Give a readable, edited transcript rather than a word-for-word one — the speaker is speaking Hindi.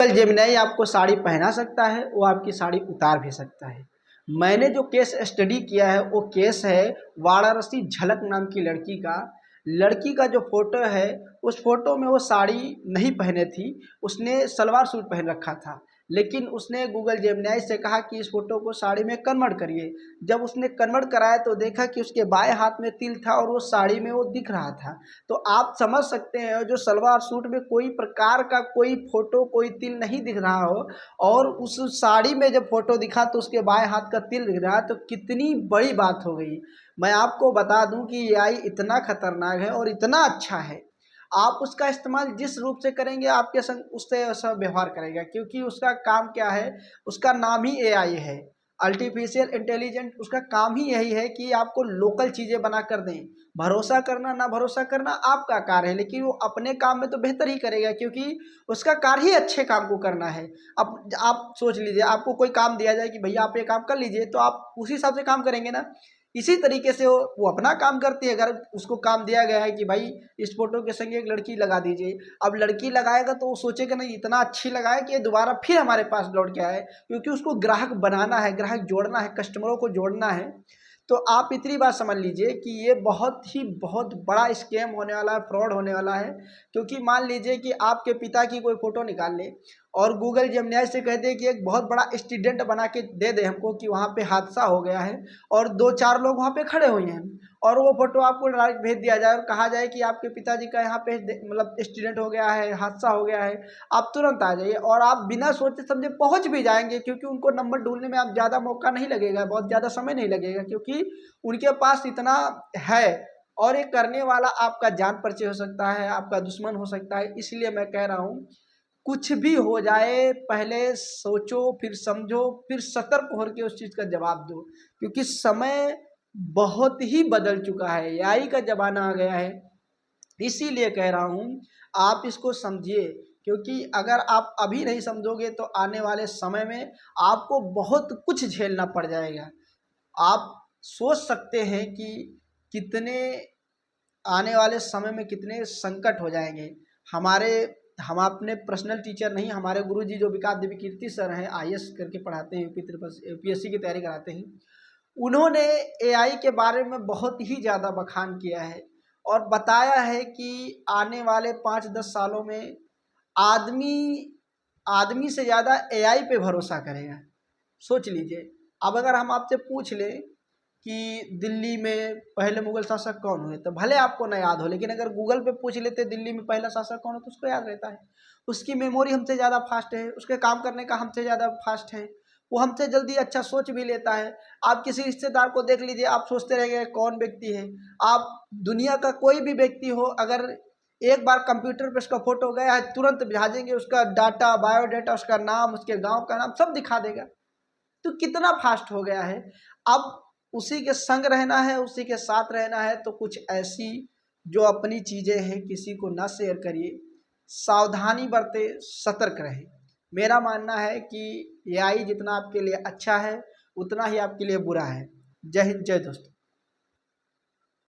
जेमिनी आपको साड़ी पहना सकता है, वो आपकी साड़ी उतार भी सकता है। मैंने जो केस स्टडी किया है वो केस है वाराणसी झलक नाम की लड़की का। लड़की का जो फोटो है उस फोटो में वो साड़ी नहीं पहने थी, उसने सलवार सूट पहन रखा था। लेकिन उसने गूगल जेमिनी से कहा कि इस फोटो को साड़ी में कन्वर्ट करिए। जब उसने कन्वर्ट कराया तो देखा कि उसके बाएं हाथ में तिल था और वो साड़ी में वो दिख रहा था। तो आप समझ सकते हैं जो सलवार सूट में कोई प्रकार का कोई फोटो कोई तिल नहीं दिख रहा हो और उस साड़ी में जब फोटो दिखा तो उसके बाएं हाथ का तिल दिख रहा है, तो कितनी बड़ी बात हो गई। मैं आपको बता दूं कि एआई इतना खतरनाक है और इतना अच्छा है, आप उसका इस्तेमाल जिस रूप से करेंगे आपके संग उससे ऐसा व्यवहार करेगा, क्योंकि उसका काम क्या है, उसका नाम ही एआई है, आर्टिफिशियल इंटेलिजेंट। उसका काम ही यही है कि आपको लोकल चीज़ें बना कर दें। भरोसा करना ना भरोसा करना आपका कार्य है, लेकिन वो अपने काम में तो बेहतर ही करेगा, क्योंकि उसका कार्य ही अच्छे काम को करना है। अब आप सोच लीजिए, आपको कोई काम दिया जाए कि भैया आप ये काम कर लीजिए, तो आप उसी हिसाब से काम करेंगे ना। इसी तरीके से वो अपना काम करती है। अगर उसको काम दिया गया है कि भाई इस फोटो के संग एक लड़की लगा दीजिए, अब लड़की लगाएगा तो वो सोचेगा नहीं इतना अच्छी लगाए कि ये दोबारा फिर हमारे पास लौट के आए, क्योंकि उसको ग्राहक बनाना है, ग्राहक जोड़ना है, कस्टमरों को जोड़ना है। तो आप इतनी बात समझ लीजिए कि ये बहुत बड़ा स्कैम होने वाला है, फ्रॉड होने वाला है। क्योंकि मान लीजिए कि आपके पिता की कोई फ़ोटो निकाल ले और गूगल जेमिनी से कह दे कि एक बहुत बड़ा एक्सीडेंट बना के दे दे हमको कि वहाँ पे हादसा हो गया है और 2-4 लोग वहाँ पे खड़े हुए हैं, और वो फ़ोटो आपको डायरेक्ट भेज दिया जाए और कहा जाए कि आपके पिताजी का यहाँ पे मतलब एक्सीडेंट हो गया है, हादसा हो गया है, आप तुरंत आ जाइए। और आप बिना सोचे समझे पहुँच भी जाएंगे, क्योंकि उनको नंबर ढूंढने में आप ज़्यादा मौका नहीं लगेगा, बहुत ज़्यादा समय नहीं लगेगा, क्योंकि उनके पास इतना है। और ये करने वाला आपका जान परिचय हो सकता है, आपका दुश्मन हो सकता है। इसलिए मैं कह रहा हूँ कुछ भी हो जाए पहले सोचो फिर समझो फिर सतर्क होकर के उस चीज़ का जवाब दो, क्योंकि समय बहुत ही बदल चुका है, एआई का ज़माना आ गया है। इसीलिए कह रहा हूँ आप इसको समझिए, क्योंकि अगर आप अभी नहीं समझोगे तो आने वाले समय में आपको बहुत कुछ झेलना पड़ जाएगा। आप सोच सकते हैं कि कितने आने वाले समय में कितने संकट हो जाएंगे। हमारे हम अपने पर्सनल टीचर नहीं, हमारे गुरुजी जो विकास देवी कीर्ति सर हैं, आईएएस करके पढ़ाते हैं, यूपीएससी की तैयारी कराते हैं, उन्होंने एआई के बारे में बहुत ही ज़्यादा बखान किया है और बताया है कि आने वाले 5-10 सालों में आदमी आदमी से ज़्यादा एआई पे भरोसा करेगा। सोच लीजिए, अब अगर हम आपसे पूछ लें कि दिल्ली में पहले मुगल शासक कौन हुए, तो भले आपको ना याद हो, लेकिन अगर गूगल पे पूछ लेते दिल्ली में पहला शासक कौन है तो उसको याद रहता है। उसकी मेमोरी हमसे ज़्यादा फास्ट है, उसके काम करने का हमसे ज़्यादा फास्ट है, वो हमसे जल्दी अच्छा सोच भी लेता है। आप किसी रिश्तेदार को देख लीजिए, आप सोचते रहेंगे कौन व्यक्ति है। आप दुनिया का कोई भी व्यक्ति हो, अगर एक बार कंप्यूटर पे उसका फोटो गया है तुरंत भेजेंगे, उसका डाटा बायोडाटा, उसका नाम, उसके गांव का नाम सब दिखा देगा। तो कितना फास्ट हो गया है। अब उसी के संग रहना है, उसी के साथ रहना है, तो कुछ ऐसी जो अपनी चीज़ें हैं किसी को ना शेयर करिए, सावधानी बरते, सतर्क रहें। मेरा मानना है कि एआई जितना आपके लिए अच्छा है उतना ही आपके लिए बुरा है। जय हिंद, जय दोस्तों।